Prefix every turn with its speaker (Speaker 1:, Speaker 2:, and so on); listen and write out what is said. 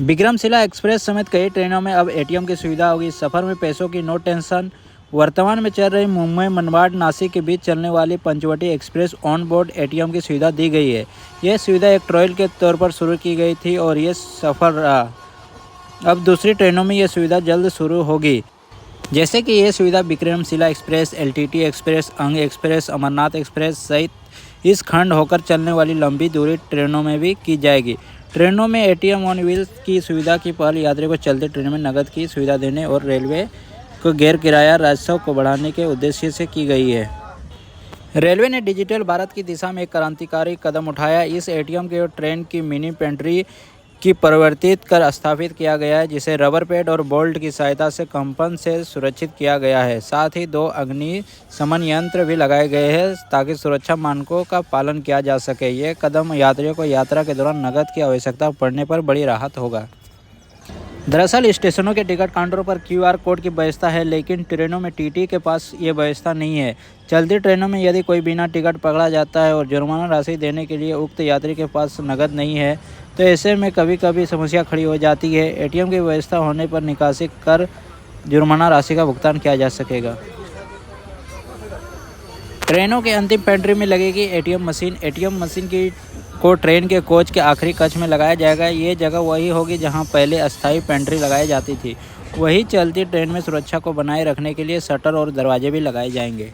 Speaker 1: Vikramshila express समेत कई ट्रेनों में अब एटीएम की सुविधा होगी। सफ़र में पैसों की नो टेंशन। वर्तमान में चल रही मुंबई मनमाड नासिक के बीच चलने वाली Panchavati express on board ATM की सुविधा दी गई है। यह सुविधा एक ट्रायल के तौर पर शुरू की गई थी और ये सफल रहा। अब दूसरी ट्रेनों में यह सुविधा जल्द शुरू होगी। जैसे कि ये सुविधा विक्रमशिला एक्सप्रेस, एलटीटी एक्सप्रेस, अंग एक्सप्रेस, अमरनाथ एक्सप्रेस सहित इस खंड होकर चलने वाली लंबी दूरी ट्रेनों में भी की जाएगी। ट्रेनों में एटीएम ऑन व्हील्स की सुविधा की पहल यात्रियों को चलती ट्रेन में नकद की सुविधा देने और रेलवे को गैर किराया राजस्व को बढ़ाने के उद्देश्य से की गई है। रेलवे ने डिजिटल भारत की दिशा में एक क्रांतिकारी कदम उठाया। इस एटीएम के ट्रेन की मिनी पेंट्री की परिवर्तित कर स्थापित किया गया है, जिसे रबर पैड और बोल्ट की सहायता से कंपन से सुरक्षित किया गया है। साथ ही 2 अग्निशमन यंत्र भी लगाए गए हैं ताकि सुरक्षा मानकों का पालन किया जा सके। यह कदम यात्रियों को यात्रा के दौरान नकद की आवश्यकता पड़ने पर बड़ी राहत होगा। दरअसल स्टेशनों के टिकट काउंटरों पर क्यूआर कोड की व्यवस्था है, लेकिन ट्रेनों में टीटी के पास ये व्यवस्था नहीं है। चलती ट्रेनों में यदि कोई बिना टिकट पकड़ा जाता है और जुर्माना राशि देने के लिए उक्त यात्री के पास नकद नहीं है, तो ऐसे में कभी कभी समस्या खड़ी हो जाती है। एटीएम की व्यवस्था होने पर निकासी कर जुर्माना राशि का भुगतान किया जा सकेगा। ट्रेनों के अंतिम पेंट्री में लगेगी एटीएम मशीन। एटीएम मशीन को ट्रेन के कोच के आखिरी कक्ष में लगाया जाएगा। ये जगह वही होगी जहां पहले अस्थायी पेंट्री लगाई जाती थी। वही चलती ट्रेन में सुरक्षा को बनाए रखने के लिए शटर और दरवाजे भी लगाए जाएंगे।